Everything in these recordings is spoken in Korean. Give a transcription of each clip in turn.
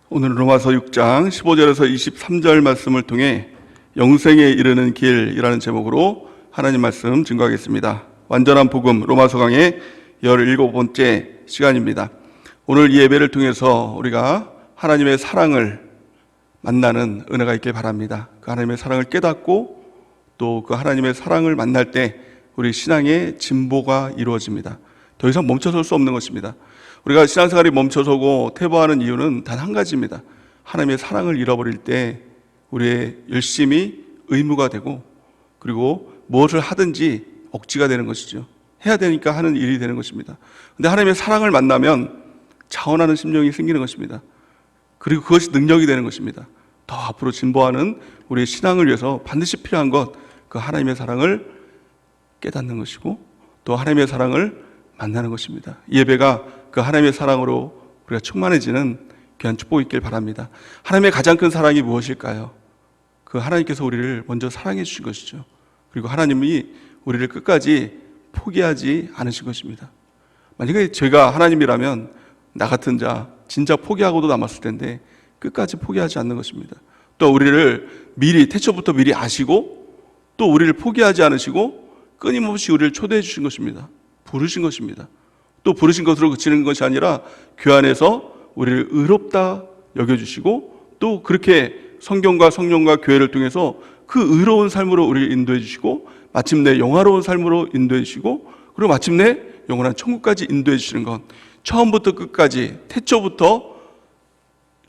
오늘은 로마서 6장 15절에서 23절 말씀을 통해 영생에 이르는 길이라는 제목으로 하나님 말씀 증거하겠습니다. 완전한 복음 로마서 강의 17번째 시간입니다. 오늘 이 예배를 통해서 우리가 하나님의 사랑을 만나는 은혜가 있길 바랍니다. 그 하나님의 사랑을 깨닫고 또 그 하나님의 사랑을 만날 때 우리 신앙의 진보가 이루어집니다. 더 이상 멈춰설 수 없는 것입니다. 우리가 신앙생활이 멈춰서고 퇴보하는 이유는 단 한 가지입니다. 하나님의 사랑을 잃어버릴 때 우리의 열심이 의무가 되고, 그리고 무엇을 하든지 억지가 되는 것이죠. 해야 되니까 하는 일이 되는 것입니다. 근데 하나님의 사랑을 만나면 자원하는 심령이 생기는 것입니다. 그리고 그것이 능력이 되는 것입니다. 더 앞으로 진보하는 우리의 신앙을 위해서 반드시 필요한 것, 그 하나님의 사랑을 깨닫는 것이고 또 하나님의 사랑을 만나는 것입니다. 이 예배가 그 하나님의 사랑으로 우리가 충만해지는 귀한 축복이 있길 바랍니다. 하나님의 가장 큰 사랑이 무엇일까요? 그 하나님께서 우리를 먼저 사랑해 주신 것이죠. 그리고 하나님이 우리를 끝까지 포기하지 않으신 것입니다. 만약에 제가 하나님이라면 나 같은 자 진짜 포기하고도 남았을 텐데 끝까지 포기하지 않는 것입니다. 또 우리를 미리 태초부터 미리 아시고 또 우리를 포기하지 않으시고 끊임없이 우리를 초대해 주신 것입니다. 부르신 것입니다. 또 부르신 것으로 그치는 것이 아니라 그 안에서 우리를 의롭다 여겨주시고 또 그렇게 성경과 성령과 교회를 통해서 그 의로운 삶으로 우리를 인도해 주시고 마침내 영화로운 삶으로 인도해 주시고 그리고 마침내 영원한 천국까지 인도해 주시는 것, 처음부터 끝까지 태초부터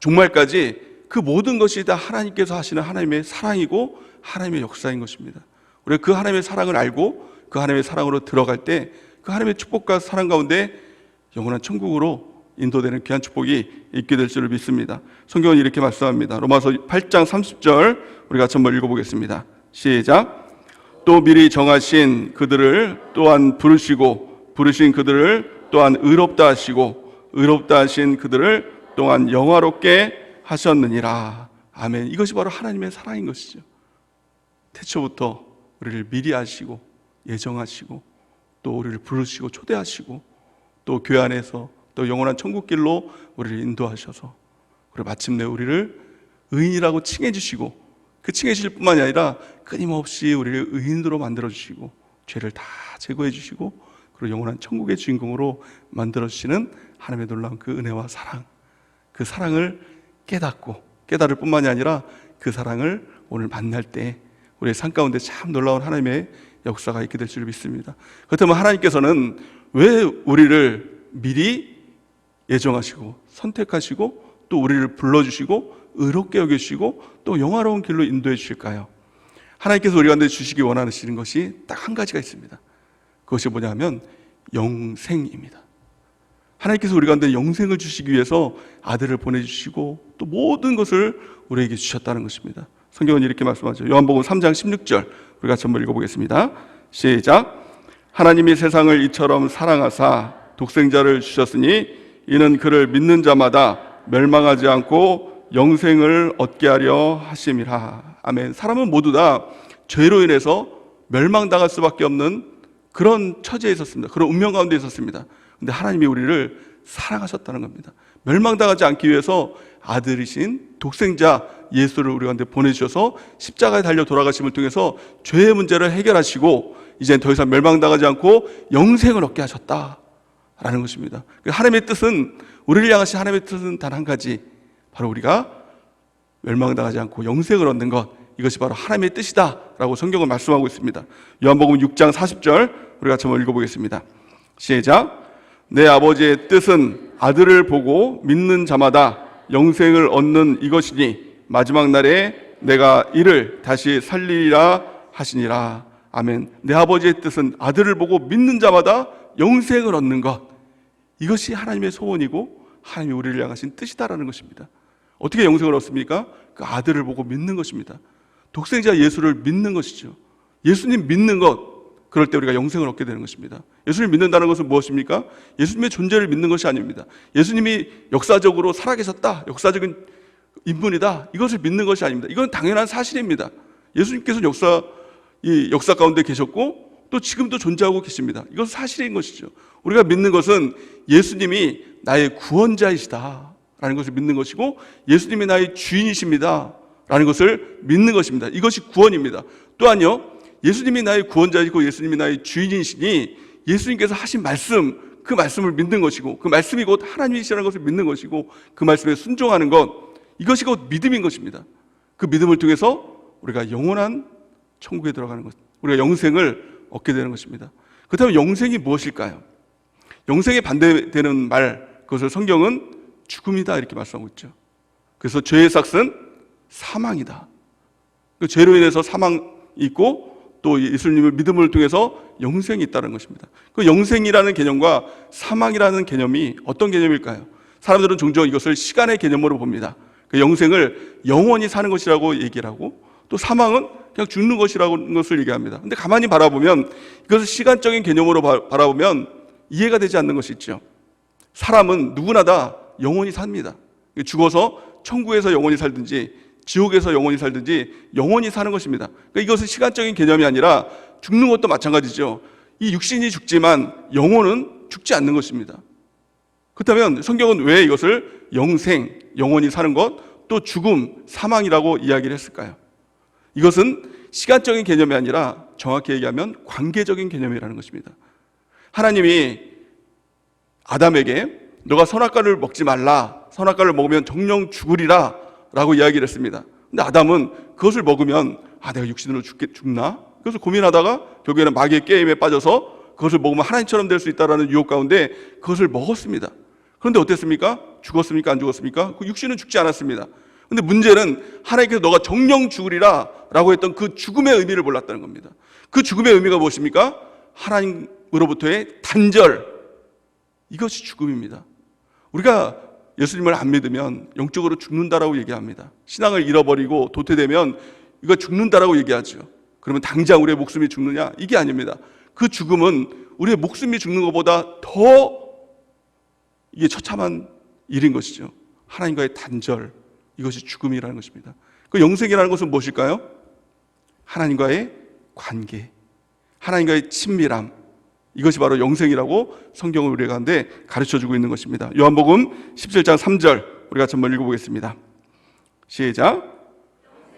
종말까지 그 모든 것이 다 하나님께서 하시는 하나님의 사랑이고 하나님의 역사인 것입니다. 우리가 그 하나님의 사랑을 알고 그 하나님의 사랑으로 들어갈 때 그 하나님의 축복과 사랑 가운데 영원한 천국으로 인도되는 귀한 축복이 있게 될 줄을 믿습니다. 성경은 이렇게 말씀합니다. 로마서 8장 30절 우리가 같이 한번 읽어보겠습니다. 시작. 또 미리 정하신 그들을 또한 부르시고 부르신 그들을 또한 의롭다 하시고 의롭다 하신 그들을 또한 영화롭게 하셨느니라. 아멘. 이것이 바로 하나님의 사랑인 것이죠. 태초부터 우리를 미리 아시고 예정하시고 또 우리를 부르시고 초대하시고 또 교회 안에서 또 영원한 천국길로 우리를 인도하셔서 그리고 마침내 우리를 의인이라고 칭해 주시고 그 칭해 주실 뿐만이 아니라 끊임없이 우리를 의인으로 만들어 주시고 죄를 다 제거해 주시고 그리고 영원한 천국의 주인공으로 만들어 주시는 하나님의 놀라운 그 은혜와 사랑, 그 사랑을 깨닫고 깨달을 뿐만이 아니라 그 사랑을 오늘 만날 때 우리의 삶 가운데 참 놀라운 하나님의 역사가 있게 될 줄 믿습니다. 그렇다면 하나님께서는 왜 우리를 미리 예정하시고 선택하시고 또 우리를 불러주시고 의롭게 여기시고 또 영화로운 길로 인도해 주실까요? 하나님께서 우리 가운데 주시기 원하시는 것이 딱 한 가지가 있습니다. 그것이 뭐냐면 영생입니다. 하나님께서 우리 가운데 영생을 주시기 위해서 아들을 보내주시고 또 모든 것을 우리에게 주셨다는 것입니다. 성경은 이렇게 말씀하죠. 요한복음 3장 16절 우리 같이 한번 읽어보겠습니다. 시작. 하나님이 세상을 이처럼 사랑하사 독생자를 주셨으니 이는 그를 믿는 자마다 멸망하지 않고 영생을 얻게 하려 하심이라. 아멘. 사람은 모두 다 죄로 인해서 멸망당할 수밖에 없는 그런 처지에 있었습니다. 그런 운명 가운데 있었습니다. 근데 하나님이 우리를 사랑하셨다는 겁니다. 멸망당하지 않기 위해서 아들이신 독생자 예수를 우리 가운데 보내주셔서 십자가에 달려 돌아가심을 통해서 죄의 문제를 해결하시고 이젠 더 이상 멸망당하지 않고 영생을 얻게 하셨다라는 것입니다. 하나님의 뜻은, 우리를 향하신 하나님의 뜻은 단 한 가지, 바로 우리가 멸망당하지 않고 영생을 얻는 것, 이것이 바로 하나님의 뜻이다라고 성경은 말씀하고 있습니다. 요한복음 6장 40절 우리 같이 한번 읽어보겠습니다. 시작. 내 아버지의 뜻은 아들을 보고 믿는 자마다 영생을 얻는 이것이니 마지막 날에 내가 이를 다시 살리리라 하시니라. 아멘. 내 아버지의 뜻은 아들을 보고 믿는 자마다 영생을 얻는 것, 이것이 하나님의 소원이고 하나님이 우리를 향하신 뜻이다라는 것입니다. 어떻게 영생을 얻습니까? 그 아들을 보고 믿는 것입니다. 독생자 예수를 믿는 것이죠. 예수님 믿는 것, 그럴 때 우리가 영생을 얻게 되는 것입니다. 예수님 믿는다는 것은 무엇입니까? 예수님의 존재를 믿는 것이 아닙니다. 예수님이 역사적으로 살아계셨다, 역사적인 인물이다, 이것을 믿는 것이 아닙니다. 이건 당연한 사실입니다. 예수님께서는 역사 가운데 계셨고 또 지금도 존재하고 계십니다. 이것은 사실인 것이죠. 우리가 믿는 것은 예수님이 나의 구원자이시다 라는 것을 믿는 것이고, 예수님이 나의 주인이십니다 라는 것을 믿는 것입니다. 이것이 구원입니다. 또한요, 예수님이 나의 구원자이고 예수님이 나의 주인이시니 예수님께서 하신 말씀, 그 말씀을 믿는 것이고, 그 말씀이 곧 하나님이시라는 것을 믿는 것이고, 그 말씀에 순종하는 것, 이것이 곧 믿음인 것입니다. 그 믿음을 통해서 우리가 영원한 천국에 들어가는 것, 우리가 영생을 얻게 되는 것입니다. 그렇다면 영생이 무엇일까요? 영생에 반대되는 말, 그것을 성경은 죽음이다 이렇게 말씀하고 있죠. 그래서 죄의 삭은 사망이다. 그 죄로 인해서 사망이 있고, 또 예수님을 믿음을 통해서 영생이 있다는 것입니다. 그 영생이라는 개념과 사망이라는 개념이 어떤 개념일까요? 사람들은 종종 이것을 시간의 개념으로 봅니다. 그 영생을 영원히 사는 것이라고 얘기를 하고, 또 사망은 그냥 죽는 것이라는 것을 얘기합니다. 근데 가만히 바라보면, 이것을 시간적인 개념으로 바라보면 이해가 되지 않는 것이 있죠. 사람은 누구나 다 영원히 삽니다. 죽어서 천국에서 영원히 살든지 지옥에서 영원히 살든지 영원히 사는 것입니다. 그러니까 이것은 시간적인 개념이 아니라 죽는 것도 마찬가지죠. 이 육신이 죽지만 영혼은 죽지 않는 것입니다. 그렇다면 성경은 왜 이것을 영생, 영원히 사는 것, 또 죽음, 사망이라고 이야기를 했을까요? 이것은 시간적인 개념이 아니라 정확히 얘기하면 관계적인 개념이라는 것입니다. 하나님이 아담에게 너가 선악과를 먹지 말라, 선악과를 먹으면 정령 죽으리라 라고 이야기를 했습니다. 근데 아담은 그것을 먹으면 내가 육신으로 죽나? 그래서 고민하다가 결국에는 마귀의 게임에 빠져서 그것을 먹으면 하나님처럼 될 수 있다는 유혹 가운데 그것을 먹었습니다. 그런데 어땠습니까? 죽었습니까? 안 죽었습니까? 그 육신은 죽지 않았습니다. 근데 문제는 하나님께서 너가 정령 죽으리라 라고 했던 그 죽음의 의미를 몰랐다는 겁니다. 그 죽음의 의미가 무엇입니까? 하나님으로부터의 단절, 이것이 죽음입니다. 우리가 예수님을 안 믿으면 영적으로 죽는다라고 얘기합니다. 신앙을 잃어버리고 도태되면 이거 죽는다라고 얘기하죠. 그러면 당장 우리의 목숨이 죽느냐? 이게 아닙니다. 그 죽음은 우리의 목숨이 죽는 것보다 더 이게 처참한 일인 것이죠. 하나님과의 단절, 이것이 죽음이라는 것입니다. 그 영생이라는 것은 무엇일까요? 하나님과의 관계, 하나님과의 친밀함, 이것이 바로 영생이라고 성경을 우리 가운데 가르쳐주고 있는 것입니다. 요한복음 17장 3절 우리 같이 한번 읽어보겠습니다. 시작.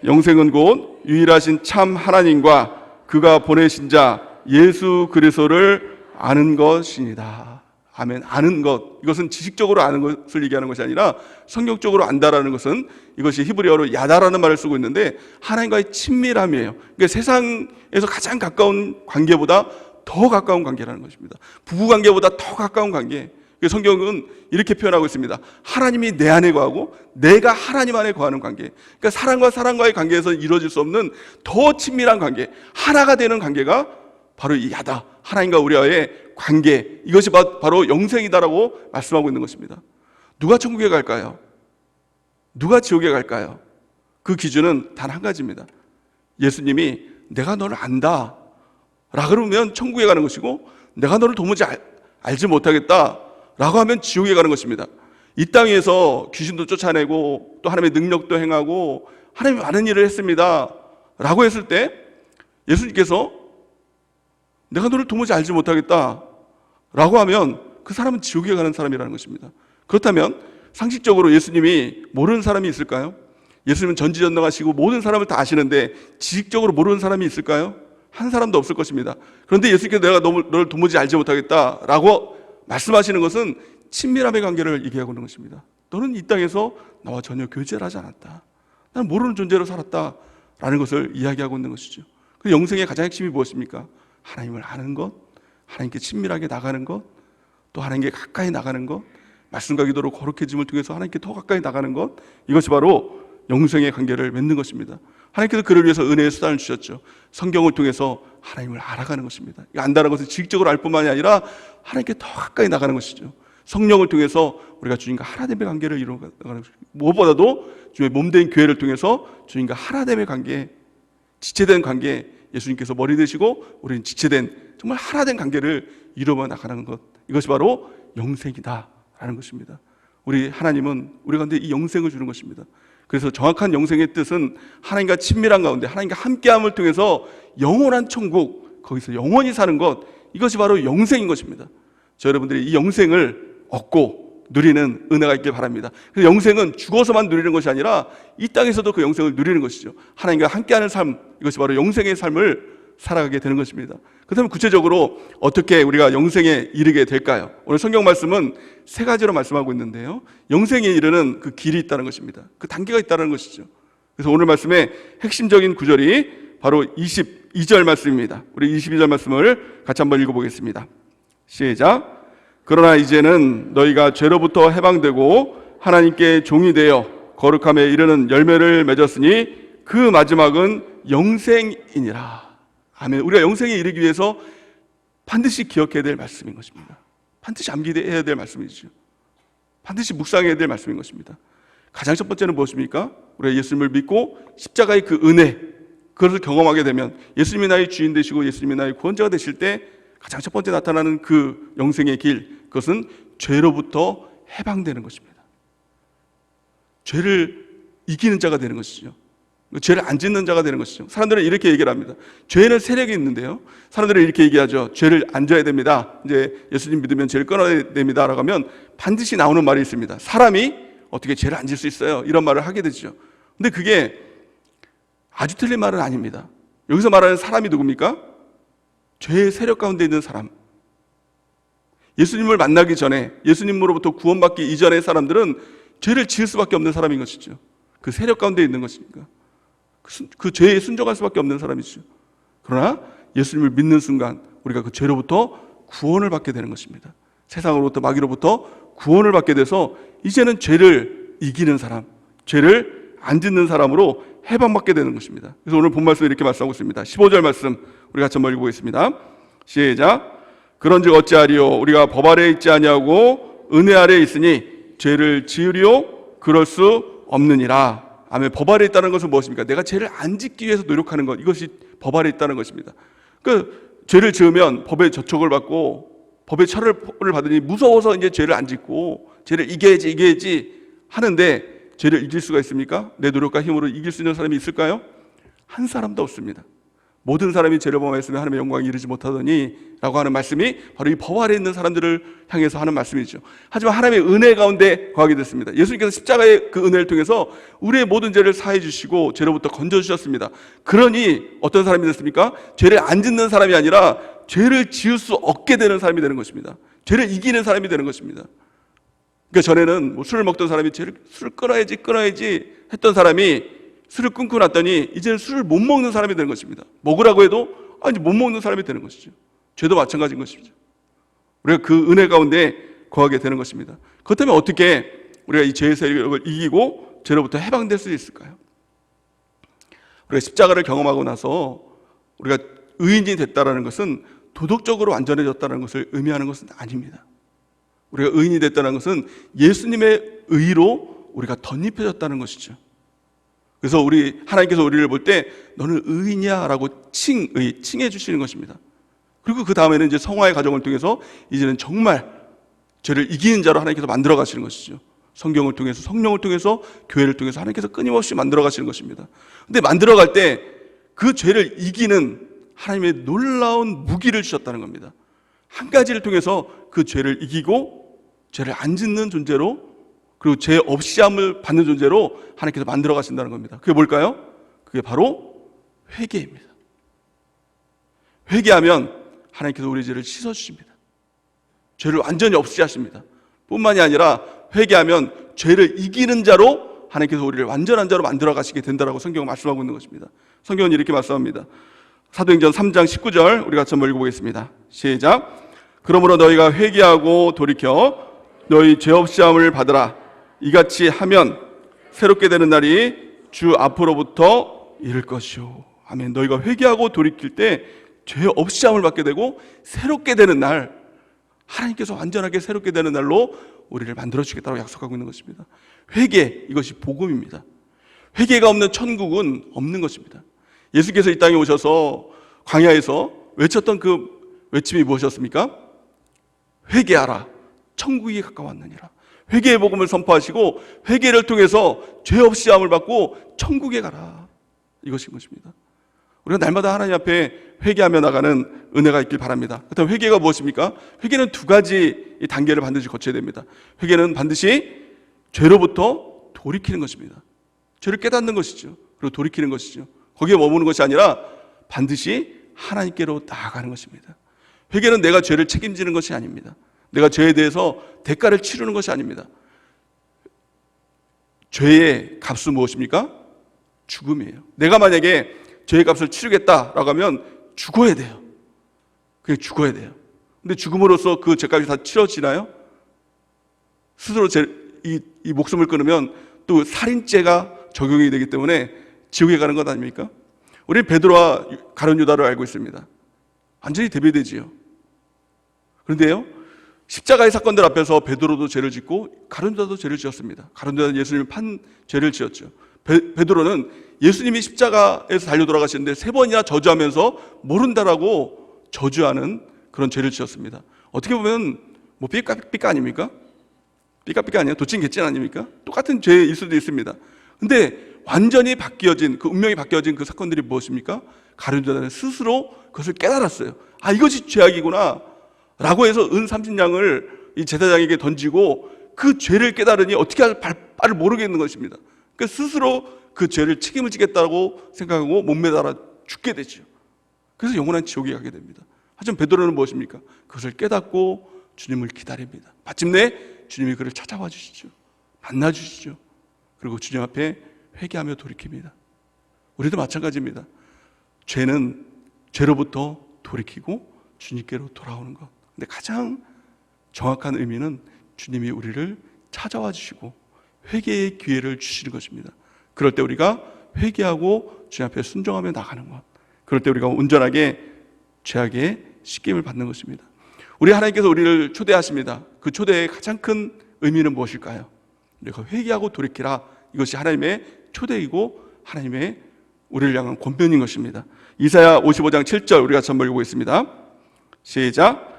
영생은 곧 유일하신 참 하나님과 그가 보내신 자 예수 그리스도를 아는 것이니다. 아멘. 아는 것, 이것은 지식적으로 아는 것을 얘기하는 것이 아니라 성경적으로 안다라는 것은 이것이 히브리어로 야다라는 말을 쓰고 있는데 하나님과의 친밀함이에요. 그러니까 세상에서 가장 가까운 관계보다 더 가까운 관계라는 것입니다. 부부관계보다 더 가까운 관계. 성경은 이렇게 표현하고 있습니다. 하나님이 내 안에 거하고 내가 하나님 안에 거하는 관계. 그러니까 사람과 사람과의 관계에서 이루어질 수 없는 더 친밀한 관계, 하나가 되는 관계가 바로 이 야다, 하나님과 우리와의 관계, 이것이 바로 영생이다라고 말씀하고 있는 것입니다. 누가 천국에 갈까요? 누가 지옥에 갈까요? 그 기준은 단 한 가지입니다. 예수님이 내가 너를 안다 라 그러면 천국에 가는 것이고, 내가 너를 도무지 알지 못하겠다 라고 하면 지옥에 가는 것입니다. 이 땅에서 귀신도 쫓아내고 또 하나님의 능력도 행하고 하나님이 많은 일을 했습니다 라고 했을 때 예수님께서 내가 너를 도무지 알지 못하겠다 라고 하면 그 사람은 지옥에 가는 사람이라는 것입니다. 그렇다면 상식적으로 예수님이 모르는 사람이 있을까요? 예수님은 전지전능하시고 모든 사람을 다 아시는데 지식적으로 모르는 사람이 있을까요? 한 사람도 없을 것입니다. 그런데 예수님께서 내가 너를 도무지 알지 못하겠다라고 말씀하시는 것은 친밀함의 관계를 얘기하고 있는 것입니다. 너는 이 땅에서 나와 전혀 교제를 하지 않았다. 나는 모르는 존재로 살았다라는 것을 이야기하고 있는 것이죠. 그 영생의 가장 핵심이 무엇입니까? 하나님을 아는 것, 하나님께 친밀하게 나가는 것, 또 하나님께 가까이 나가는 것, 말씀과 기도로 거룩해짐을 통해서 하나님께 더 가까이 나가는 것, 이것이 바로 영생의 관계를 맺는 것입니다. 하나님께서 그를 위해서 은혜의 수단을 주셨죠. 성경을 통해서 하나님을 알아가는 것입니다. 안다는 것은 지식적으로 알 뿐만이 아니라 하나님께 더 가까이 나가는 것이죠. 성령을 통해서 우리가 주님과 하나님의 관계를 이루어가는 것입니다. 무엇보다도 주의 몸된 교회를 통해서 주님과 하나님의 관계, 지체된 관계, 예수님께서 머리 되시고 우리는 지체된 정말 하나된 관계를 이루어 나가는 것, 이것이 바로 영생이다라는 것입니다. 우리 하나님은 우리 가운데 이 영생을 주는 것입니다. 그래서 정확한 영생의 뜻은 하나님과 친밀한 가운데 하나님과 함께함을 통해서 영원한 천국, 거기서 영원히 사는 것, 이것이 바로 영생인 것입니다. 저 여러분들이 이 영생을 얻고 누리는 은혜가 있길 바랍니다. 그래서 영생은 죽어서만 누리는 것이 아니라 이 땅에서도 그 영생을 누리는 것이죠. 하나님과 함께하는 삶, 이것이 바로 영생의 삶을 살아가게 되는 것입니다. 그렇다면 구체적으로 어떻게 우리가 영생에 이르게 될까요? 오늘 성경 말씀은 세 가지로 말씀하고 있는데요, 영생에 이르는 그 길이 있다는 것입니다. 그 단계가 있다는 것이죠. 그래서 오늘 말씀의 핵심적인 구절이 바로 22절 말씀입니다. 우리 22절 말씀을 같이 한번 읽어보겠습니다. 시작. 그러나 이제는 너희가 죄로부터 해방되고 하나님께 종이 되어 거룩함에 이르는 열매를 맺었으니 그 마지막은 영생이니라. 아멘. 우리가 영생에 이르기 위해서 반드시 기억해야 될 말씀인 것입니다. 반드시 암기해야 될 말씀이죠. 반드시 묵상해야 될 말씀인 것입니다. 가장 첫 번째는 무엇입니까? 우리가 예수님을 믿고 십자가의 그 은혜, 그것을 경험하게 되면 예수님이 나의 주인 되시고 예수님이 나의 구원자가 되실 때 가장 첫 번째 나타나는 그 영생의 길, 그것은 죄로부터 해방되는 것입니다. 죄를 이기는 자가 되는 것이죠. 죄를 안 짓는 자가 되는 것이죠. 사람들은 이렇게 얘기를 합니다. 죄는 세력이 있는데요, 사람들은 이렇게 얘기하죠. 죄를 안 져야 됩니다. 이제 예수님 믿으면 죄를 끊어야 됩니다 라고 하면 반드시 나오는 말이 있습니다. 사람이 어떻게 죄를 안 질 수 있어요? 이런 말을 하게 되죠. 근데 그게 아주 틀린 말은 아닙니다. 여기서 말하는 사람이 누굽니까? 죄의 세력 가운데 있는 사람. 예수님을 만나기 전에, 예수님으로부터 구원받기 이전의 사람들은 죄를 지을 수밖에 없는 사람인 것이죠. 그 세력 가운데 있는 것입니까? 그 죄에 순종할 수밖에 없는 사람이죠. 그러나 예수님을 믿는 순간 우리가 그 죄로부터 구원을 받게 되는 것입니다. 세상으로부터, 마귀로부터 구원을 받게 돼서 이제는 죄를 이기는 사람, 죄를 안 짓는 사람으로 해방받게 되는 것입니다. 그래서 오늘 본 말씀 이렇게 말씀하고 있습니다. 15절 말씀 우리 같이 한번 읽어보겠습니다. 시작. 그런즉 어찌하리요? 우리가 법 아래에 있지 아니하고 은혜 아래에 있으니 죄를 지으리요? 그럴 수 없느니라. 아멘. 법 아래에 있다는 것은 무엇입니까? 내가 죄를 안 짓기 위해서 노력하는 것, 이것이 법 아래에 있다는 것입니다. 그 죄를 지으면 법의 저촉을 받고 법의 처벌을 받으니 무서워서 이제 죄를 안 짓고 죄를 이겨야지 하는데, 죄를 이길 수가 있습니까? 내 노력과 힘으로 이길 수 있는 사람이 있을까요? 한 사람도 없습니다. 모든 사람이 죄를 범하였으면 하나님의 영광에 이르지 못하더니 라고 하는 말씀이 바로 이 법 아래에 있는 사람들을 향해서 하는 말씀이죠. 하지만 하나님의 은혜 가운데 거하게 됐습니다. 예수님께서 십자가의 그 은혜를 통해서 우리의 모든 죄를 사해 주시고 죄로부터 건져 주셨습니다. 그러니 어떤 사람이 됐습니까? 죄를 안 짓는 사람이 아니라 죄를 지을 수 없게 되는 사람이 되는 것입니다. 죄를 이기는 사람이 되는 것입니다. 그러니까 전에는 뭐 술을 먹던 사람이 술을 끊어야지 했던 사람이 술을 끊고 났더니 이제는 술을 못 먹는 사람이 되는 것입니다. 먹으라고 해도 못 먹는 사람이 되는 것이죠. 죄도 마찬가지인 것이죠. 우리가 그 은혜 가운데 거하게 되는 것입니다. 그렇다면 어떻게 우리가 이 죄의 세력을 이기고 죄로부터 해방될 수 있을까요? 우리가 십자가를 경험하고 나서 우리가 의인이 됐다는 것은 도덕적으로 완전해졌다는 것을 의미하는 것은 아닙니다. 우리가 의인이 됐다는 것은 예수님의 의로 우리가 덧입혀졌다는 것이죠. 그래서 하나님께서 우리를 볼 때 너는 의인이야 라고 칭해 주시는 것입니다. 그리고 그 다음에는 이제 성화의 과정을 통해서 이제는 정말 죄를 이기는 자로 하나님께서 만들어 가시는 것이죠. 성경을 통해서, 성령을 통해서, 교회를 통해서 하나님께서 끊임없이 만들어 가시는 것입니다. 근데 만들어 갈 때 그 죄를 이기는 하나님의 놀라운 무기를 주셨다는 겁니다. 한 가지를 통해서 그 죄를 이기고 죄를 안 짓는 존재로, 그리고 죄 없이 함을 받는 존재로 하나님께서 만들어 가신다는 겁니다. 그게 뭘까요? 그게 바로 회개입니다. 회개하면 하나님께서 우리 죄를 씻어주십니다. 죄를 완전히 없이 하십니다. 뿐만이 아니라 회개하면 죄를 이기는 자로 하나님께서 우리를 완전한 자로 만들어 가시게 된다라고 성경은 말씀하고 있는 것입니다. 성경은 이렇게 말씀합니다. 사도행전 3장 19절 우리 같이 한번 읽어보겠습니다. 시작. 그러므로 너희가 회개하고 돌이켜 너희 죄 없이 함을 받으라. 이같이 하면 새롭게 되는 날이 주 앞으로부터 이를 것이오. 아멘. 너희가 회개하고 돌이킬 때 죄 없이 함을 받게 되고 새롭게 되는 날, 하나님께서 완전하게 새롭게 되는 날로 우리를 만들어주겠다고 약속하고 있는 것입니다. 회개, 이것이 복음입니다. 회개가 없는 천국은 없는 것입니다. 예수께서 이 땅에 오셔서 광야에서 외쳤던 그 외침이 무엇이었습니까? 회개하라, 천국이 가까웠느니라. 회개의 복음을 선포하시고 회개를 통해서 죄 없이 함을 받고 천국에 가라, 이것인 것입니다. 우리가 날마다 하나님 앞에 회개하며 나가는 은혜가 있길 바랍니다. 그렇다면 회개가 무엇입니까? 회개는 두 가지 단계를 반드시 거쳐야 됩니다. 회개는 반드시 죄로부터 돌이키는 것입니다. 죄를 깨닫는 것이죠. 그리고 돌이키는 것이죠. 거기에 머무는 것이 아니라 반드시 하나님께로 나아가는 것입니다. 회개는 내가 죄를 책임지는 것이 아닙니다. 내가 죄에 대해서 대가를 치르는 것이 아닙니다. 죄의 값은 무엇입니까? 죽음이에요. 내가 만약에 죄의 값을 치르겠다라고 하면 죽어야 돼요. 그게 죽어야 돼요. 근데 죽음으로써 그 죄값이 다 치러지나요? 스스로 이 목숨을 끊으면 또 살인죄가 적용이 되기 때문에 지옥에 가는 것 아닙니까? 우리 베드로와 가룟 유다를 알고 있습니다. 완전히 대비되지요. 그런데요, 십자가의 사건들 앞에서 베드로도 죄를 짓고 가룟 유다도 죄를 지었습니다. 가룟 유다는 예수님을 판 죄를 지었죠. 베드로는 예수님이 십자가에서 달려 돌아가시는데 3번이나 저주하면서 모른다라고 저주하는 그런 죄를 지었습니다. 어떻게 보면 뭐 삐까 아닙니까? 삐까삐까 아니에요? 도찐 개찐 아닙니까? 똑같은 죄일 수도 있습니다. 근데 완전히 바뀌어진, 그 운명이 바뀌어진 그 사건들이 무엇입니까? 가룟 유다는 스스로 그것을 깨달았어요. 아, 이것이 죄악이구나 라고 해서 은 30냥을 이 제사장에게 던지고 그 죄를 깨달으니 어떻게 할 바를 모르겠는 것입니다. 그러니까 스스로 그 죄를 책임을 지겠다고 생각하고 몸매달아 죽게 되죠. 그래서 영원한 지옥에 가게 됩니다. 하지만 베드로는 무엇입니까? 그것을 깨닫고 주님을 기다립니다. 마침내 주님이 그를 찾아와 주시죠. 만나 주시죠. 그리고 주님 앞에 회개하며 돌이킵니다. 우리도 마찬가지입니다. 죄는 죄로부터 돌이키고 주님께로 돌아오는 것. 근데 가장 정확한 의미는 주님이 우리를 찾아와 주시고 회개의 기회를 주시는 것입니다. 그럴 때 우리가 회개하고 주님 앞에 순종하며 나가는 것. 그럴 때 우리가 온전하게 죄악의 씻김을 받는 것입니다. 우리 하나님께서 우리를 초대하십니다. 그 초대의 가장 큰 의미는 무엇일까요? 우리가 회개하고 돌이키라. 이것이 하나님의 초대이고 하나님의 우리를 향한 권면인 것입니다. 이사야 55장 7절 우리가 한번 읽어보겠습니다. 시작.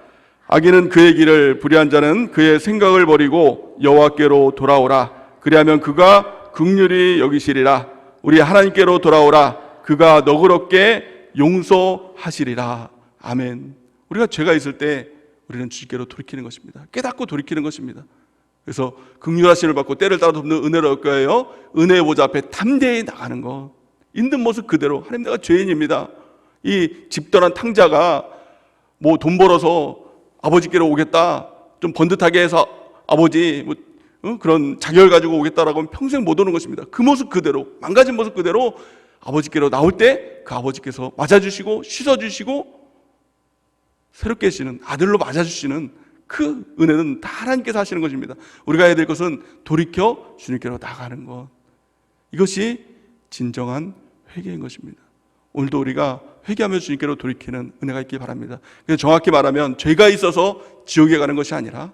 악인은 그의 길을, 불의한 자는 그의 생각을 버리고 여호와께로 돌아오라. 그리하면 그가 긍휼히 여기시리라. 우리 하나님께로 돌아오라. 그가 너그럽게 용서하시리라. 아멘. 우리가 죄가 있을 때 우리는 주님께로 돌이키는 것입니다. 깨닫고 돌이키는 것입니다. 그래서 긍휼하심을 받고 때를 따라 돕는 은혜를 얻게 하여 은혜의 보좌 앞에 담대히 나가는 것. 있는 모습 그대로. 하나님, 내가 죄인입니다. 이 집던한 탕자가 뭐 돈 벌어서 아버지께로 오겠다, 좀 번듯하게 해서 아버지 그런 자격을 가지고 오겠다라고 하면 평생 못 오는 것입니다. 그 모습 그대로, 망가진 모습 그대로 아버지께로 나올 때 그 아버지께서 맞아주시고 씻어주시고 새롭게 하시는, 아들로 맞아주시는 그 은혜는 다 하나님께서 하시는 것입니다. 우리가 해야 될 것은 돌이켜 주님께로 나가는 것. 이것이 진정한 회개인 것입니다. 오늘도 우리가 회개하며 주님께로 돌이키는 은혜가 있길 바랍니다. 그래서 정확히 말하면 죄가 있어서 지옥에 가는 것이 아니라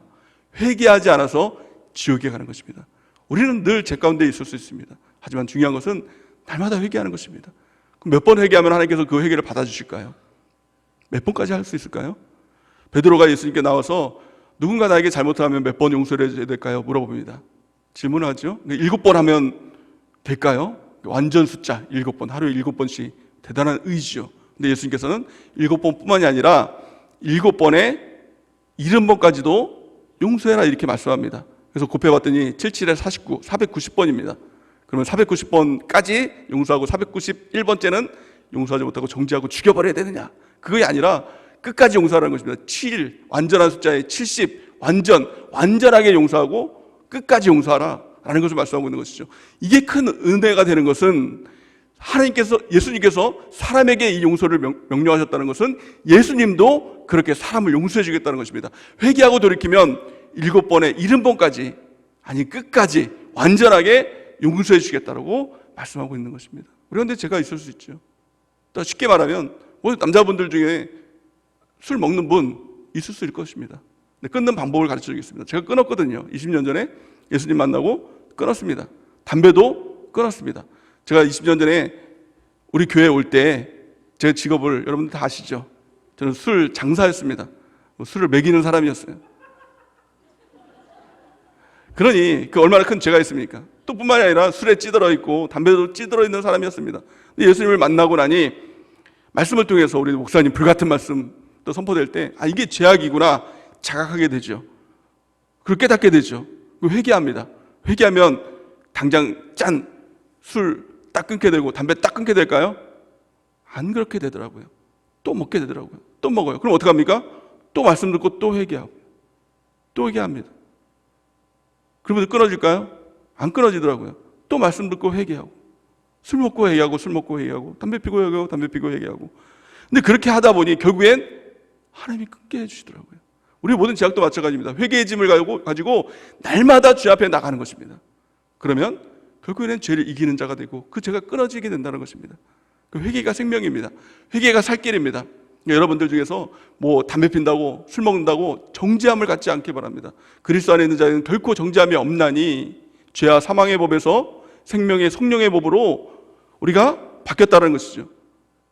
회개하지 않아서 지옥에 가는 것입니다. 우리는 늘 죄 가운데 있을 수 있습니다. 하지만 중요한 것은 날마다 회개하는 것입니다. 그럼 몇 번 회개하면 하나님께서 그 회개를 받아주실까요? 몇 번까지 할 수 있을까요? 베드로가 예수님께 나와서 누군가 나에게 잘못하면 몇 번 용서를 해줘야 될까요? 물어봅니다. 질문을 하죠. 7번 하면 될까요? 완전 숫자 7번, 하루에 7번씩. 대단한 의지죠. 근데 예수님께서는 7번뿐만이 아니라 7번에 70번까지도 용서해라 이렇게 말씀합니다. 그래서 곱해봤더니 77에 49, 490번입니다. 그러면 490번까지 용서하고 491번째는 용서하지 못하고 정죄하고 죽여버려야 되느냐? 그게 아니라 끝까지 용서하라는 것입니다. 7, 완전한 숫자에 70, 완전하게 용서하고 끝까지 용서하라 라는 것을 말씀하고 있는 것이죠. 이게 큰 은혜가 되는 것은 하나님께서, 예수님께서 사람에게 이 용서를 명령하셨다는 것은 예수님도 그렇게 사람을 용서해 주겠다는 것입니다. 회개하고 돌이키면 7번에 70번까지, 아니 끝까지 완전하게 용서해 주겠다고 말씀하고 있는 것입니다. 그런데 죄가 있을 수 있죠. 또 쉽게 말하면 남자분들 중에 술 먹는 분 있을 수 있을 것입니다. 근데 끊는 방법을 가르쳐 주겠습니다. 제가 끊었거든요. 20년 전에 예수님 만나고 끊었습니다. 담배도 끊었습니다. 제가 20년 전에 우리 교회에 올 때 제 직업을 여러분들 다 아시죠? 저는 술 장사였습니다. 술을 먹이는 사람이었어요. 그러니 그 얼마나 큰 죄가 있습니까? 또 뿐만이 아니라 술에 찌들어 있고 담배도 찌들어 있는 사람이었습니다. 근데 예수님을 만나고 나니 말씀을 통해서 우리 목사님 불같은 말씀 또 선포될 때 이게 죄악이구나 자각하게 되죠. 그걸 깨닫게 되죠. 회개합니다. 회개하면 당장 짠 술 딱 끊게 되고 담배 딱 끊게 될까요? 안 그렇게 되더라고요. 또 먹게 되더라고요. 또 먹어요. 그럼 어떡합니까? 또 말씀 듣고 또 회개하고 또 회개합니다. 그러면 끊어질까요? 안 끊어지더라고요. 또 말씀 듣고 회개하고 술 먹고 회개하고 술 먹고 회개하고 담배 피고 회개하고 담배 피고 회개하고. 근데 그렇게 하다 보니 결국엔 하나님이 끊게 해주시더라고요. 우리 모든 죄악도 마찬가지입니다. 회개의 짐을 가지고 날마다 주 앞에 나가는 것입니다. 그러면 결국에는 죄를 이기는 자가 되고 그 죄가 끊어지게 된다는 것입니다. 그 회개가 생명입니다. 회개가 살 길입니다. 여러분들 중에서 담배 핀다고 술 먹는다고 정죄함을 갖지 않기 바랍니다. 그리스도 안에 있는 자는 결코 정죄함이 없나니 죄와 사망의 법에서 생명의 성령의 법으로 우리가 바뀌었다는 것이죠.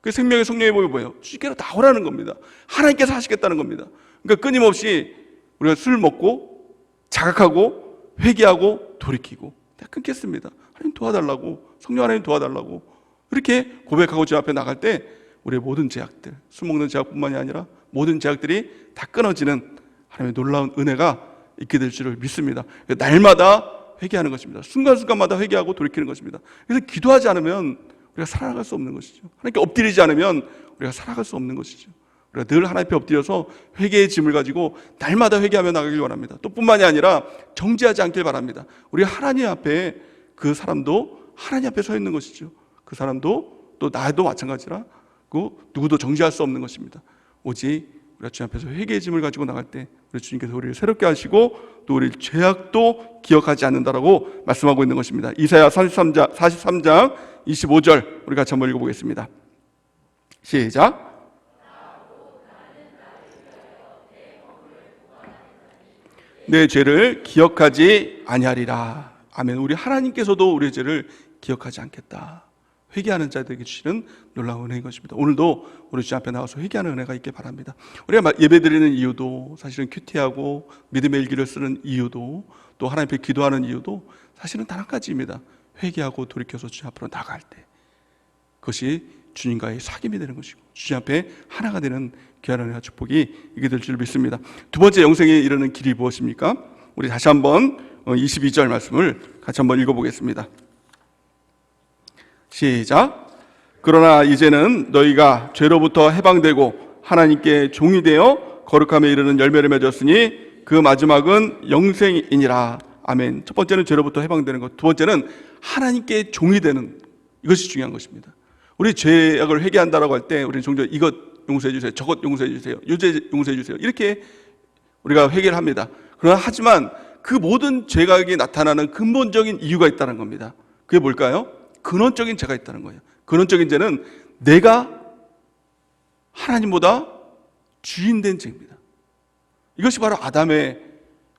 그 생명의 성령의 법이 뭐예요? 주께로 나오라는 겁니다. 하나님께서 하시겠다는 겁니다. 그러니까 끊임없이 우리가 술 먹고 자각하고 회개하고 돌이키고 끊겠습니다. 하나님 도와달라고, 성령 하나님 도와달라고 이렇게 고백하고 주 앞에 나갈 때 우리의 모든 죄악들, 술 먹는 죄악뿐만이 아니라 모든 죄악들이 다 끊어지는 하나님의 놀라운 은혜가 있게 될 줄을 믿습니다. 날마다 회개하는 것입니다. 순간순간마다 회개하고 돌이키는 것입니다. 그래서 기도하지 않으면 우리가 살아갈 수 없는 것이죠. 하나님께 엎드리지 않으면 우리가 살아갈 수 없는 것이죠. 우리가 늘 하나님 앞에 엎드려서 회개의 짐을 가지고 날마다 회개하며 나가길 원합니다. 또 뿐만이 아니라 정죄하지 않길 바랍니다. 우리가 하나님 앞에 그 사람도 하나님 앞에 서 있는 것이죠. 그 사람도 또 나도 마찬가지라 누구도 정죄할 수 없는 것입니다. 오직 우리가 주님 앞에서 회개의 짐을 가지고 나갈 때 우리 주님께서 우리를 새롭게 하시고 또 우리 죄악도 기억하지 않는다라고 말씀하고 있는 것입니다. 이사야 43장 25절 우리 같이 한번 읽어보겠습니다. 시작. 내 죄를 기억하지 아니하리라. 아멘. 우리 하나님께서도 우리의 죄를 기억하지 않겠다. 회개하는 자들에게 주시는 놀라운 은혜인 것입니다. 오늘도 우리 주 앞에 나와서 회개하는 은혜가 있길 바랍니다. 우리가 예배드리는 이유도 사실은 큐티하고 믿음의 일기를 쓰는 이유도 또 하나님 앞에 기도하는 이유도 사실은 단 한 가지입니다. 회개하고 돌이켜서 주 앞으로 나갈 때 그것이 주님과의 사귐이 되는 것이고 주님 앞에 하나가 되는 귀한 은혜와 축복이 있게 될 줄 믿습니다. 두 번째 영생에 이르는 길이 무엇입니까? 우리 다시 한번 22절 말씀을 같이 한번 읽어보겠습니다. 시작. 그러나 이제는 너희가 죄로부터 해방되고 하나님께 종이 되어 거룩함에 이르는 열매를 맺었으니 그 마지막은 영생이니라. 아멘. 첫 번째는 죄로부터 해방되는 것, 두 번째는 하나님께 종이 되는 이것이 중요한 것입니다. 우리 죄악을 회개한다라고 할 때 우리는 종종 이것 용서해 주세요, 저것 용서해 주세요, 요죄 용서해 주세요 이렇게 우리가 회개를 합니다. 그러나 하지만 그 모든 죄악이 나타나는 근본적인 이유가 있다는 겁니다. 그게 뭘까요? 근원적인 죄가 있다는 거예요. 근원적인 죄는 내가 하나님보다 주인된 죄입니다. 이것이 바로 아담의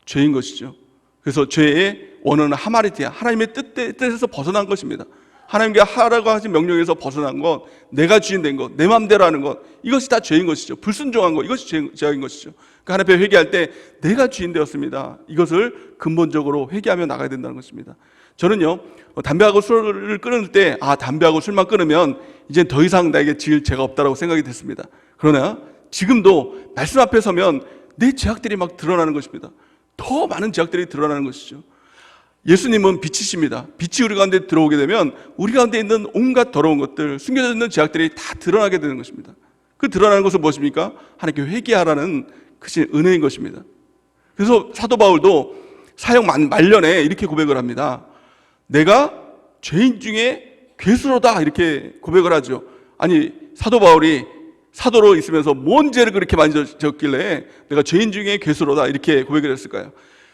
죄인 것이죠. 그래서 죄의 원어는 하마리티아, 하나님의 뜻에서 벗어난 것입니다. 하나님께 하라고 하신 명령에서 벗어난 것, 내가 주인된 것, 내 마음대로 하는 것, 이것이 다 죄인 것이죠. 불순종한 것, 이것이 죄악인 것이죠. 그러니까 하나님 앞에 회개할 때 내가 주인 되었습니다. 이것을 근본적으로 회개하며 나가야 된다는 것입니다. 저는요, 담배하고 술을 끊을 때 담배하고 술만 끊으면 이제 더 이상 나에게 지을 죄가 없다라고 생각이 됐습니다. 그러나 지금도 말씀 앞에 서면 내 죄악들이 막 드러나는 것입니다. 더 많은 죄악들이 드러나는 것이죠. 예수님은 빛이십니다. 빛이 우리 가운데 들어오게 되면 우리 가운데 있는 온갖 더러운 것들, 숨겨져 있는 죄악들이 다 드러나게 되는 것입니다. 그 드러나는 것은 무엇입니까? 하나님께 회개하라는 크신 은혜인 것입니다. 그래서 사도 바울도 사형 말년에 이렇게 고백을 합니다. 내가 죄인 중에 괴수로다 이렇게 고백을 하죠. 아니 사도 바울이 사도로 있으면서 뭔 죄를 그렇게 많이 졌길래 내가 죄인 중에 괴수로다 이렇게 고백을 했을까요?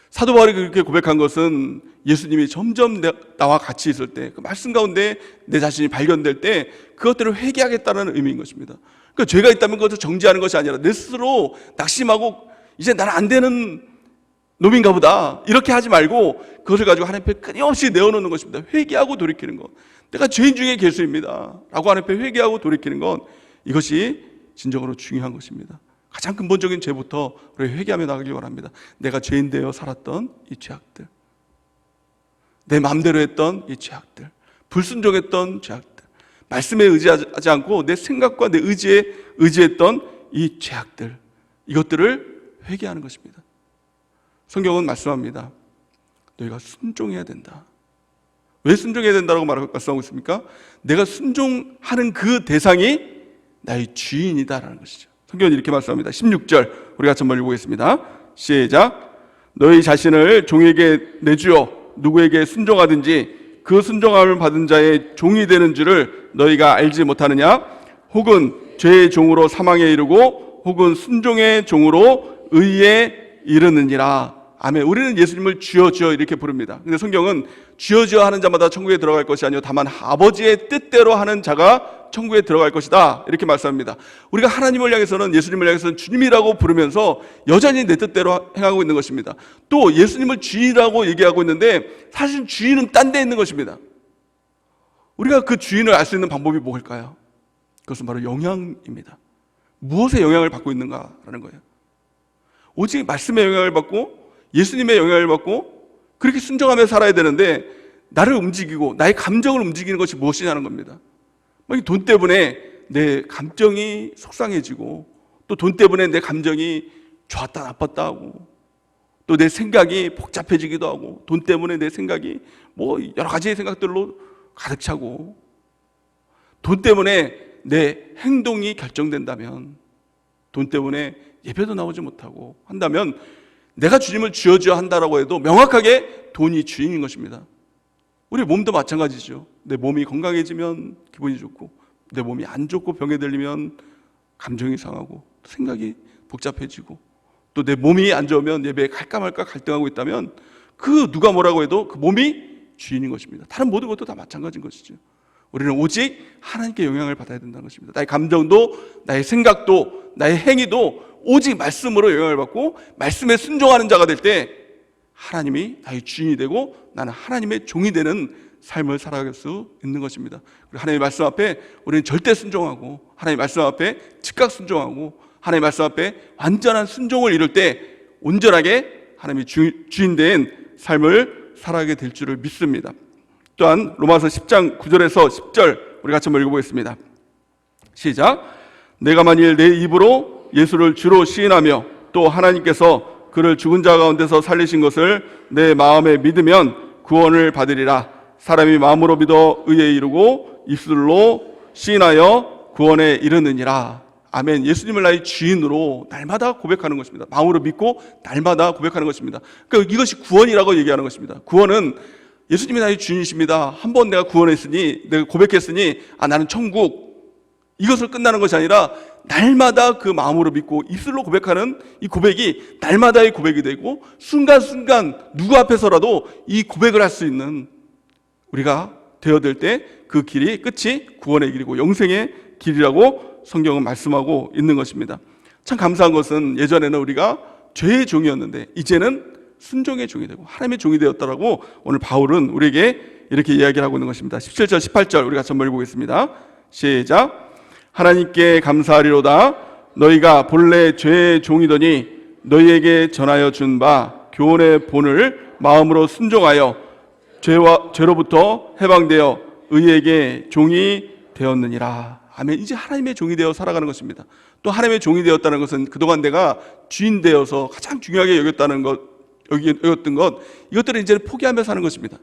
사도 바울이 그렇게 고백한 것은 예수님이 점점 나와 같이 있을 때 그 말씀 가운데 내 자신이 발견될 때 그것들을 회개하겠다는 의미인 것입니다. 그러니까 죄가 있다면 그것을 정죄하는 것이 아니라 내 스스로 낙심하고 이제 나는 안 되는 놈인가 보다 이렇게 하지 말고 그것을 가지고 하나님 앞에 끊임없이 내어놓는 것입니다. 회개하고 돌이키는 것, 내가 죄인 중에 괴수입니다 라고 하나님 앞에 회개하고 돌이키는 것, 이것이 진정으로 중요한 것입니다. 가장 근본적인 죄부터 우리 회개하며 나가길 원합니다. 내가 죄인 되어 살았던 이 죄악들, 내 마음대로 했던 이 죄악들, 불순종했던 죄악들, 말씀에 의지하지 않고 내 생각과 내 의지에 의지했던 이 죄악들, 이것들을 회개하는 것입니다. 성경은 말씀합니다. 너희가 순종해야 된다. 왜 순종해야 된다고 말씀하고 있습니까? 내가 순종하는 그 대상이 나의 주인이다라는 것이죠. 성경은 이렇게 말씀합니다. 16절 우리 같이 한번 읽어보겠습니다. 시작. 너희 자신을 종에게 내주어 누구에게 순종하든지 그 순종함을 받은 자의 종이 되는 줄을 너희가 알지 못하느냐? 혹은 죄의 종으로 사망에 이르고 혹은 순종의 종으로 의에 이르느니라. 아멘. 우리는 예수님을 주여 주여 이렇게 부릅니다. 근데 성경은 주여 주여 하는 자마다 천국에 들어갈 것이 아니요 다만 아버지의 뜻대로 하는 자가 천국에 들어갈 것이다 이렇게 말씀합니다. 우리가 하나님을 향해서는, 예수님을 향해서는 주님이라고 부르면서 여전히 내 뜻대로 행하고 있는 것입니다. 또 예수님을 주인이라고 얘기하고 있는데 사실 주인은 딴 데 있는 것입니다. 우리가 그 주인을 알 수 있는 방법이 뭘까요? 그것은 바로 영향입니다. 무엇에 영향을 받고 있는가라는 거예요. 오직 말씀의 영향을 받고 예수님의 영향을 받고 그렇게 순종하며 살아야 되는데, 나를 움직이고 나의 감정을 움직이는 것이 무엇이냐는 겁니다. 돈 때문에 내 감정이 속상해지고, 또 돈 때문에 내 감정이 좋았다 나빴다 하고, 또 내 생각이 복잡해지기도 하고, 돈 때문에 내 생각이 여러 가지의 생각들로 가득 차고, 돈 때문에 내 행동이 결정된다면, 돈 때문에 예배도 나오지 못하고 한다면, 내가 주님을 주여 주여 한다라고 해도 명확하게 돈이 주인인 것입니다. 우리 몸도 마찬가지죠. 내 몸이 건강해지면 기분이 좋고, 내 몸이 안 좋고 병에 들리면 감정이 상하고 생각이 복잡해지고, 또 내 몸이 안 좋으면 예배에 갈까 말까 갈등하고 있다면 그 누가 뭐라고 해도 그 몸이 주인인 것입니다. 다른 모든 것도 다 마찬가지인 것이죠. 우리는 오직 하나님께 영향을 받아야 된다는 것입니다. 나의 감정도, 나의 생각도, 나의 행위도 오직 말씀으로 영향을 받고 말씀에 순종하는 자가 될 때 하나님이 나의 주인이 되고 나는 하나님의 종이 되는 삶을 살아갈 수 있는 것입니다. 그리고 하나님의 말씀 앞에 우리는 절대 순종하고, 하나님의 말씀 앞에 즉각 순종하고, 하나님의 말씀 앞에 완전한 순종을 이룰 때 온전하게 하나님의 주인 된 삶을 살아가게 될 줄을 믿습니다. 또한 로마서 10장 9절에서 10절 우리 같이 한번 읽어보겠습니다. 시작. 내가 만일 내 입으로 예수를 주로 시인하며 또 하나님께서 그를 죽은 자 가운데서 살리신 것을 내 마음에 믿으면 구원을 받으리라. 사람이 마음으로 믿어 의에 이르고 입술로 시인하여 구원에 이르느니라. 아멘. 예수님을 나의 주인으로 날마다 고백하는 것입니다. 마음으로 믿고 날마다 고백하는 것입니다. 그러니까 이것이 구원이라고 얘기하는 것입니다. 구원은 예수님이 나의 주인이십니다. 한 번 내가 구원했으니, 내가 고백했으니 나는 천국, 이것을 끝나는 것이 아니라 날마다 그 마음으로 믿고 입술로 고백하는 이 고백이 날마다의 고백이 되고, 순간순간 누구 앞에서라도 이 고백을 할 수 있는 우리가 되어들 때 그 길이 끝이 구원의 길이고 영생의 길이라고 성경은 말씀하고 있는 것입니다. 참 감사한 것은 예전에는 우리가 죄의 종이었는데 이제는 순종의 종이 되고 하나님의 종이 되었다라고 오늘 바울은 우리에게 이렇게 이야기를 하고 있는 것입니다. 17절 18절 우리 같이 한번 읽어보겠습니다. 시작. 하나님께 감사하리로다. 너희가 본래 죄의 종이더니 너희에게 전하여 준 바 교훈의 본을 마음으로 순종하여 죄로부터 해방되어 의에게 종이 되었느니라. 아멘. 이제 하나님의 종이 되어 살아가는 것입니다. 또 하나님의 종이 되었다는 것은 그동안 내가 주인 되어서 가장 중요하게 여겼던 것, 이것들을 이제는 포기하며 사는 것입니다.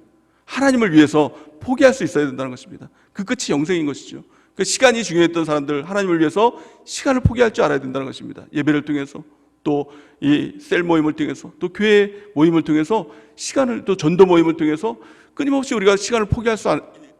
하나님을 위해서 포기할 수 있어야 된다는 것입니다. 그 끝이 영생인 것이죠. 그 시간이 중요했던 사람들, 하나님을 위해서 시간을 포기할 줄 알아야 된다는 것입니다. 예배를 통해서, 또 이 셀 모임을 통해서, 또 교회 모임을 통해서, 시간을, 또 전도 모임을 통해서 끊임없이 우리가 시간을 포기할 수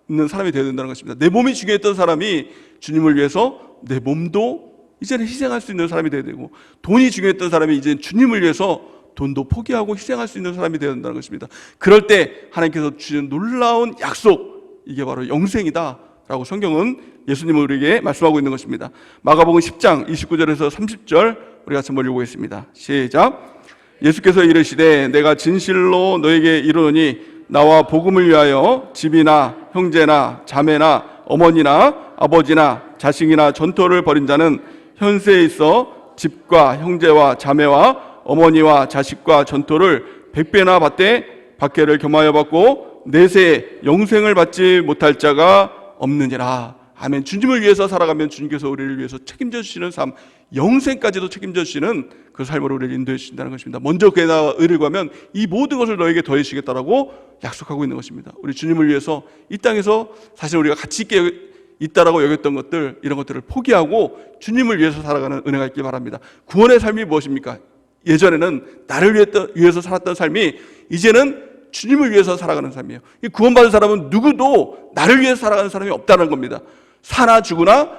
있는 사람이 되어야 된다는 것입니다. 내 몸이 중요했던 사람이 주님을 위해서 내 몸도 이제는 희생할 수 있는 사람이 되어야 되고, 돈이 중요했던 사람이 이제 주님을 위해서 돈도 포기하고 희생할 수 있는 사람이 되어야 된다는 것입니다. 그럴 때 하나님께서 주신 놀라운 약속, 이게 바로 영생이다 라고 성경은 예수님은 우리에게 말씀하고 있는 것입니다. 마가복음 10장 29절에서 30절 우리 같이 한번 읽어보겠습니다. 시작. 예수께서 이르시되 내가 진실로 너에게 이르노니 나와 복음을 위하여 집이나 형제나 자매나 어머니나 아버지나 자식이나 전토를 벌인 자는 현세에 있어 집과 형제와 자매와 어머니와 자식과 전토를 100배나 받되 박해를 겸하여 받고 내세에 영생을 받지 못할 자가 없느니라. 아멘. 주님을 위해서 살아가면 주님께서 우리를 위해서 책임져 주시는 삶, 영생까지도 책임져 주시는 그 삶으로 우리를 인도해 주신다는 것입니다. 먼저 그의 나라와 의를 구하면 이 모든 것을 너에게 더해 주시겠다라고 약속하고 있는 것입니다. 우리 주님을 위해서 이 땅에서 사실 우리가 가치 있게 있다라고 여겼던 것들, 이런 것들을 포기하고 주님을 위해서 살아가는 은혜가 있길 바랍니다. 구원의 삶이 무엇입니까? 예전에는 나를 위해서 살았던 삶이 이제는 주님을 위해서 살아가는 삶이에요. 이 구원받은 사람은 누구도 나를 위해서 살아가는 사람이 없다는 겁니다. 사나 죽으나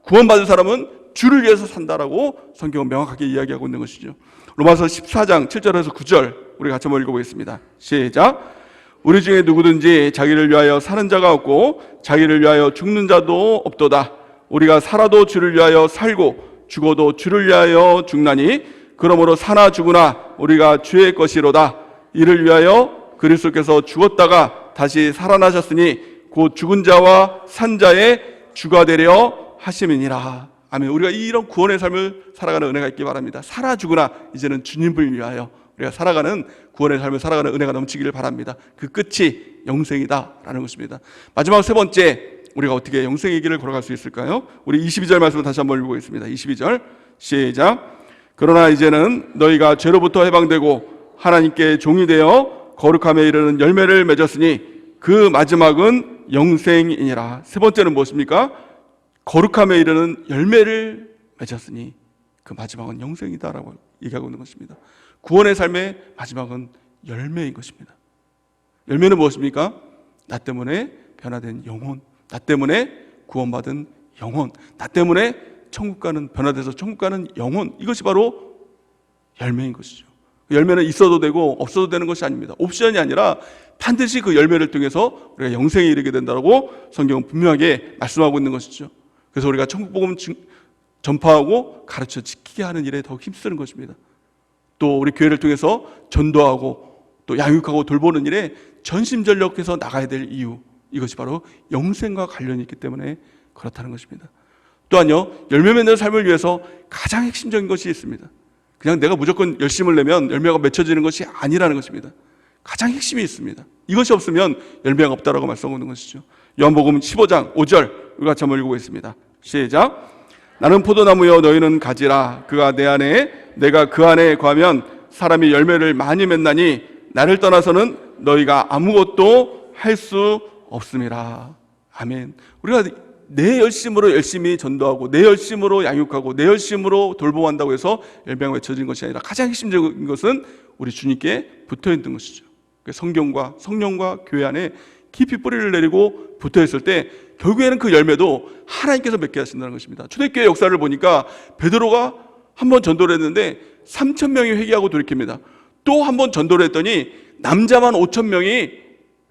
구원받은 사람은 주를 위해서 산다라고 성경은 명확하게 이야기하고 있는 것이죠. 로마서 14장 7절에서 9절 우리 같이 한번 읽어보겠습니다. 시작. 우리 중에 누구든지 자기를 위하여 사는 자가 없고 자기를 위하여 죽는 자도 없도다. 우리가 살아도 주를 위하여 살고 죽어도 주를 위하여 죽나니 그러므로 사나 죽으나 우리가 주의 것이로다. 이를 위하여 그리스도께서 죽었다가 다시 살아나셨으니 곧 죽은 자와 산 자의 주가 되려 하심이니라. 아멘. 우리가 이런 구원의 삶을 살아가는 은혜가 있기 바랍니다. 살아 죽으나 이제는 주님을 위하여 우리가 살아가는 구원의 삶을 살아가는 은혜가 넘치기를 바랍니다. 그 끝이 영생이다라는 것입니다. 마지막 세 번째, 우리가 어떻게 영생의 길을 걸어갈 수 있을까요? 우리 22절 말씀을 다시 한번 읽어보겠습니다. 22절 시작. 그러나 이제는 너희가 죄로부터 해방되고 하나님께 종이 되어 거룩함에 이르는 열매를 맺었으니 그 마지막은 영생이니라. 세 번째는 무엇입니까? 거룩함에 이르는 열매를 맺었으니 그 마지막은 영생이다라고 얘기하고 있는 것입니다. 구원의 삶의 마지막은 열매인 것입니다. 열매는 무엇입니까? 나 때문에 변화된 영혼, 나 때문에 구원받은 영혼, 나 때문에 천국 가는, 변화돼서 천국 가는 영혼, 이것이 바로 열매인 것이죠. 열매는 있어도 되고 없어도 되는 것이 아닙니다. 옵션이 아니라 반드시 그 열매를 통해서 우리가 영생에 이르게 된다고 성경은 분명하게 말씀하고 있는 것이죠. 그래서 우리가 천국 복음 전파하고 가르쳐 지키게 하는 일에 더욱 힘쓰는 것입니다. 또 우리 교회를 통해서 전도하고 또 양육하고 돌보는 일에 전심전력해서 나가야 될 이유, 이것이 바로 영생과 관련이 있기 때문에 그렇다는 것입니다. 또한요, 열매 맺는 삶을 위해서 가장 핵심적인 것이 있습니다. 그냥 내가 무조건 열심을 내면 열매가 맺혀지는 것이 아니라는 것입니다. 가장 핵심이 있습니다. 이것이 없으면 열매가 없다라고 말씀하는 것이죠. 요한복음 15장 5절 우리 같이 한번 읽어보겠습니다. 시작. 나는 포도나무여 너희는 가지라. 그가 내 안에 내가 그 안에 거하면 사람이 열매를 많이 맺나니 나를 떠나서는 너희가 아무것도 할 수 없음이라. 아멘. 우리가 내 열심으로 열심히 전도하고 내 열심으로 양육하고 내 열심으로 돌보한다고 해서 열매가 맺혀지는 것이 아니라 가장 핵심적인 것은 우리 주님께 붙어있는 것이죠. 성경과 성령과 교회 안에 깊이 뿌리를 내리고 붙어있을 때 결국에는 그 열매도 하나님께서 맺게 하신다는 것입니다. 초대교회 역사를 보니까 베드로가 한 번 전도를 했는데 3,000명이 회개하고 돌이킵니다. 또 한 번 전도를 했더니 남자만 5,000명이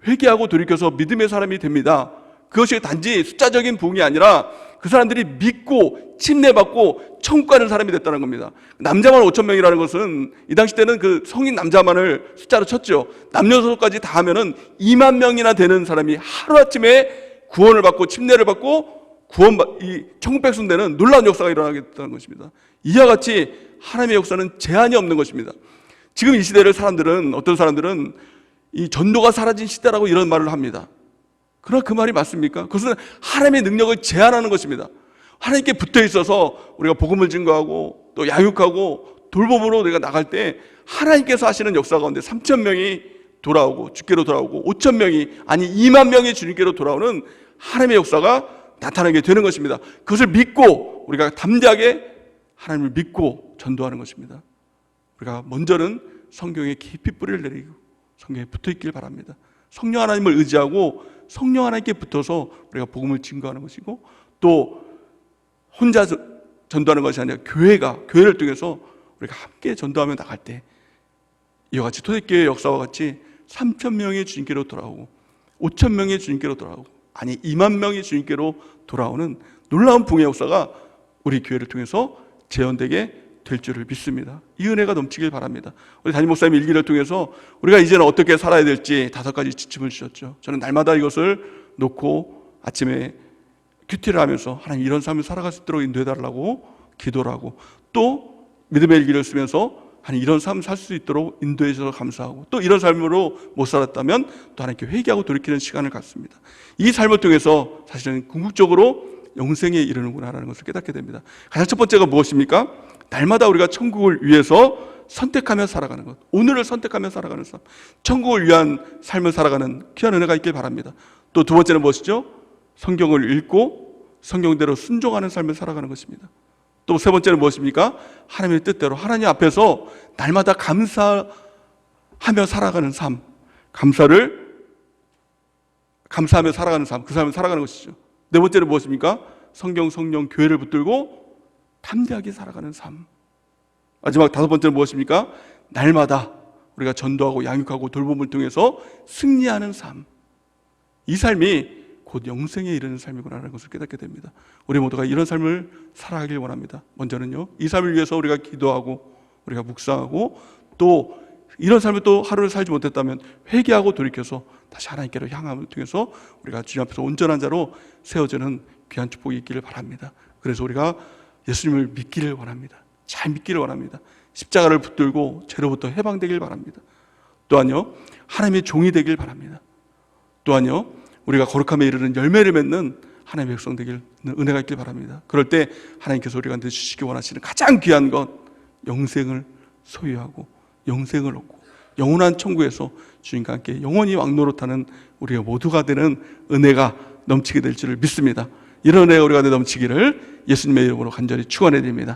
회개하고 돌이켜서 믿음의 사람이 됩니다. 그것이 단지 숫자적인 부흥이 아니라 그 사람들이 믿고 침례받고 천국 가는 사람이 됐다는 겁니다. 남자만 5,000명이라는 것은 이 당시 때는 그 성인 남자만을 숫자로 쳤죠. 남녀소까지 다 하면은 2만 명이나 되는 사람이 하루아침에 구원을 받고 침례를 받고 이 천국 백성 되는 놀라운 역사가 일어나게 됐다는 것입니다. 이와 같이 하나님의 역사는 제한이 없는 것입니다. 지금 이 시대를 어떤 사람들은 이 전도가 사라진 시대라고 이런 말을 합니다. 그러나 그 말이 맞습니까? 그것은 하나님의 능력을 제한하는 것입니다. 하나님께 붙어 있어서 우리가 복음을 증거하고 또 양육하고 돌봄으로 우리가 나갈 때 하나님께서 하시는 역사 가운데 3,000명이 돌아오고 주께로 돌아오고 5,000명이 아니 2만 명이 주님께로 돌아오는 하나님의 역사가 나타나게 되는 것입니다. 그것을 믿고 우리가 담대하게 하나님을 믿고 전도하는 것입니다. 우리가 먼저는 성경에 깊이 뿌리를 내리고 성경에 붙어 있길 바랍니다. 성령 하나님을 의지하고 성령 하나님께 붙어서 우리가 복음을 증거하는 것이고 또 혼자 전도하는 것이 아니라 교회를 통해서 우리가 함께 전도하며 나갈 때 이와 같이 초대교회 역사와 같이 3,000명이 주님께로 돌아오고 5,000명이 주님께로 돌아오고 아니 2만 명이 주님께로 돌아오는 놀라운 붕의 역사가 우리 교회를 통해서 재현되게 될 줄을 믿습니다. 이 은혜가 넘치길 바랍니다. 우리 담임 목사님 일기를 통해서 우리가 이제는 어떻게 살아야 될지 5가지 지침을 주셨죠. 저는 날마다 이것을 놓고 아침에 큐티를 하면서 하나님 이런 삶을 살아갈 수 있도록 인도해달라고 기도를 하고 또 믿음의 일기를 쓰면서 하나님 이런 삶을 살 수 있도록 인도해 주셔서 감사하고 또 이런 삶으로 못 살았다면 또 하나님께 회개하고 돌이키는 시간을 갖습니다. 이 삶을 통해서 사실은 궁극적으로 영생에 이르는구나라는 것을 깨닫게 됩니다. 가장 첫 번째가 무엇입니까? 날마다 우리가 천국을 위해서 선택하며 살아가는 것, 오늘을 선택하며 살아가는 삶, 천국을 위한 삶을 살아가는 귀한 은혜가 있길 바랍니다. 또 두 번째는 무엇이죠? 성경을 읽고 성경대로 순종하는 삶을 살아가는 것입니다. 또 세 번째는 무엇입니까? 하나님의 뜻대로 하나님 앞에서 날마다 감사하며 살아가는 삶, 감사하며 살아가는 삶, 그 삶을 살아가는 것이죠. 네 번째는 무엇입니까? 성경, 성령, 교회를 붙들고 담대하게 살아가는 삶. 마지막 다섯 번째는 무엇입니까? 날마다 우리가 전도하고 양육하고 돌봄을 통해서 승리하는 삶. 이 삶이 곧 영생에 이르는 삶이구나라는 것을 깨닫게 됩니다. 우리 모두가 이런 삶을 살아가길 원합니다. 먼저는요, 이 삶을 위해서 우리가 기도하고 우리가 묵상하고 또 이런 삶을 또 하루를 살지 못했다면 회개하고 돌이켜서 다시 하나님께로 향함을 통해서 우리가 주님 앞에서 온전한 자로 세워지는 귀한 축복이 있기를 바랍니다. 그래서 우리가 예수님을 믿기를 원합니다. 잘 믿기를 원합니다. 십자가를 붙들고 죄로부터 해방되길 바랍니다. 또한요, 하나님의 종이 되길 바랍니다. 또한요, 우리가 거룩함에 이르는 열매를 맺는 하나님의 백성 되길 은혜가 있길 바랍니다. 그럴 때 하나님께서 우리 가운데 주시기 원하시는 가장 귀한 것, 영생을 소유하고 영생을 얻고 영원한 천국에서 주님과 함께 영원히 왕노릇하는 우리가 모두가 되는 은혜가 넘치게 될 줄을 믿습니다. 이런 은혜가 우리 가운데 넘치기를 예수님의 이름으로 간절히 축원해 드립니다.